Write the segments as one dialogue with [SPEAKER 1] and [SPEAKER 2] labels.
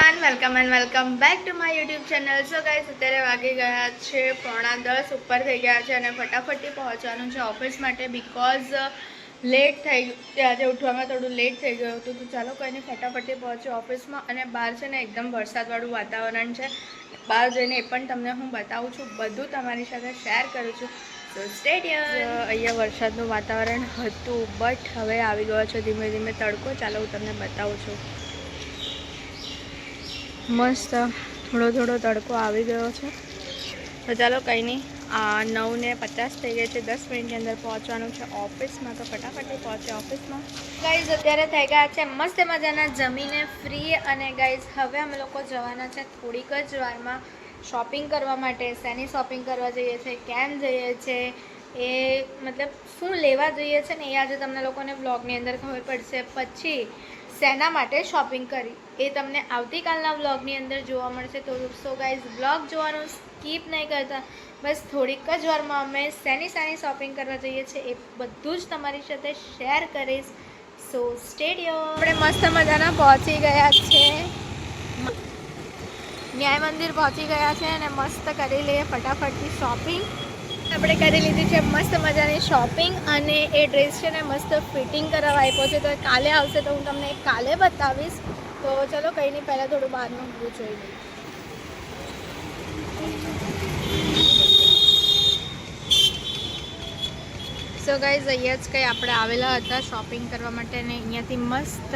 [SPEAKER 1] Welcome back to my YouTube channel. So guys, અત્યારે વાગી ગયા છે 9:10 ઉપર થઈ ગયા છે અને ફટાફટી પહોંચવાનું છે ઓફિસ માટે બિકોઝ લેટ થઈ ગયું. આજે ઉઠવામાં થોડું લેટ થઈ ગયું હતું, તો ચાલો કંઈ નહીં, ફટાફટી પહોંચ્યો ઓફિસમાં. અને બહાર છે ને એકદમ વરસાદવાળું વાતાવરણ છે. બહાર જઈને એ પણ તમને હું બતાવું છું, બધું તમારી સાથે શેર કરું છું. સો સ્ટે ટ્યુન્ડ. અહીંયા વરસાદનું વાતાવરણ હતું, બટ હવે આવી ગયો છે ધીમે ધીમે તડકો. ચાલો હું તમને બતાવું છું. મસ્ત થોડો તડકો આવી ગયો છે. તો ચાલો કંઈ નહીં, 9:50 થઈ ગઈ છે. 10 મિનિટની અંદર પહોંચવાનું છે ઓફિસમાં, તો ફટાફટ પહોંચે ઓફિસમાં. ગાઈઝ અત્યારે થઈ ગયા છે મસ્ત મજાના જમીને ફ્રી. અને ગાઈઝ હવે અમે લોકો જવાના છે થોડીક જ વારમાં શોપિંગ કરવા માટે. શેની શોપિંગ કરવા જઈએ છીએ, કેમ જઈએ છીએ, એ મતલબ શું લેવા જઈએ છે ને એ આજે તમને લોકોને વ્લોગની અંદર ખબર પડશે. પછી શેના માટે શોપિંગ કરી એ તમને આવતીકાલના વ્લોગની અંદર જોવા મળશે. તો સો ગાઈઝ, વ્લોગ જોવાનું સ્કીપ નહીં કરતા. બસ થોડીક જ વારમાં અમે શેની શોપિંગ કરવા જઈએ છીએ એ બધું જ તમારી સાથે શેર કરીશ. સો સ્ટેડિયમ આપણે મસ્ત મજાના પહોંચી ગયા છે, ન્યાય મંદિર પહોંચી ગયા છે અને મસ્ત કરી લઈએ ફટાફટથી શોપિંગ. આપણે કરી લીધી છે મસ્ત મજાની શોપિંગ અને એ ડ્રેસ છે ને મસ્ત ફિટિંગ કરાવવા આપ્યો છે. તો કાલે આવશે તો હું તમને કાલે બતાવીશ. તો ચલો કંઈ નહીં, પહેલાં થોડું બહારનું હું જોઈ લઈએ. સો ગાઈઝ, અહીંયા જ કંઈ આપણે આવેલા હતા શોપિંગ કરવા માટે અને અહીંયાથી મસ્ત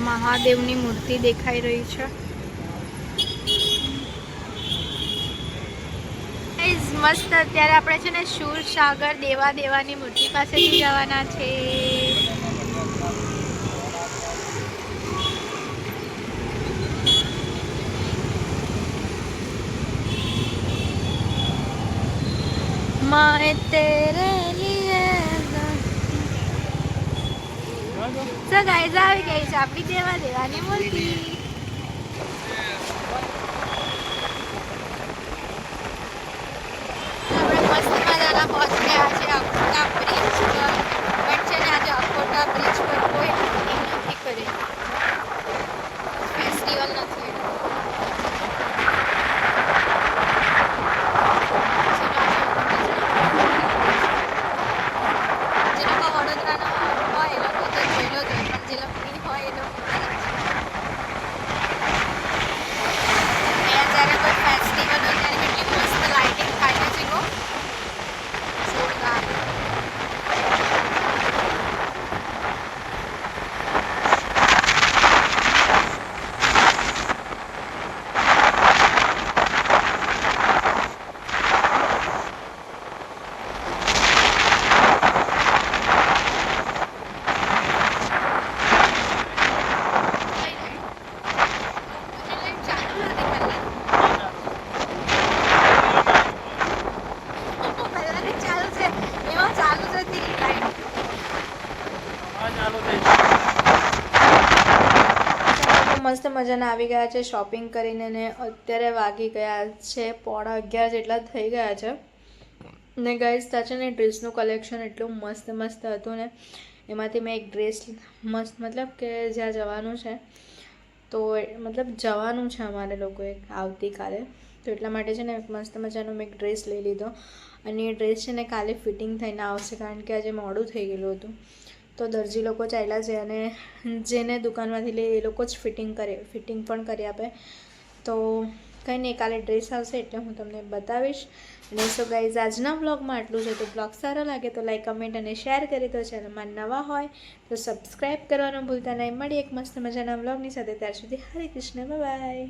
[SPEAKER 1] મહાદેવની મૂર્તિ દેખાઈ રહી છે. મસ્ત અત્યારે આપણે છે ને શૂરસાગર દેવાની મૂર્તિ પાસેથી જવાના છે. मैं तेरे लिए સો ગાઈઝ, આવી ગઈ છે આપણી દેવાની મૂર્તિ. પહોંચી ગયા છે અખોટા બ્રિજ પર. બટ છે ને આજે અખોટા બ્રિજ પર કોઈ નથી કરે, ફેસ્ટિવલ નથી. જે લોકો વડોદરાના હોય એ લોકો તો જોઈ લો, પણ જે લોકો નહીં હોય એ લોકો અહીંયા જ્યારે કોઈ ફેસ્ટિવલ હોય ત્યારે કેટલી મસ્ત લાઇટિંગ થાય છે. મસ્ત મજાના આવી ગયા છે શોપિંગ કરીને ને અત્યારે વાગી ગયા છે 11:15 જેટલા થઈ ગયા છે. ને ગાઈઝ, ત્યાં છે ને ડ્રેસનું કલેક્શન એટલું મસ્ત હતું ને, એમાંથી મેં એક ડ્રેસ મસ્ત, મતલબ કે જ્યાં જવાનું છે તો મતલબ જવાનું છે અમારે લોકોએ આવતીકાલે, તો એટલા માટે છે ને મસ્ત મજાનો મેં એક ડ્રેસ લઈ લીધો. અને એ ડ્રેસ છે ને કાલે ફિટિંગ થઈને આવશે, કારણ કે આજે મોડું થઈ ગયેલું હતું. તો દરજી લોકો ચાલ્યા છે અને જેને દુકાનમાંથી લે એ લોકો જ ફિટિંગ પણ કરી આપે. તો કંઈ નહીં, કાલે ડ્રેસ આવશે એટલે હું તમને બતાવીશ. અને સો ગાઈઝ, આજના બ્લોગમાં આટલું છે. તો બ્લોગ સારો લાગે તો લાઈક, કમેન્ટ અને શેર કરી દો. ચેનલમાં નવા હોય તો સબસ્ક્રાઈબ કરવાનું ભૂલતા નહીં. મળી એક મસ્ત મજાના બ્લોગની સાથે, ત્યાર સુધી હરે કૃષ્ણ, બાય.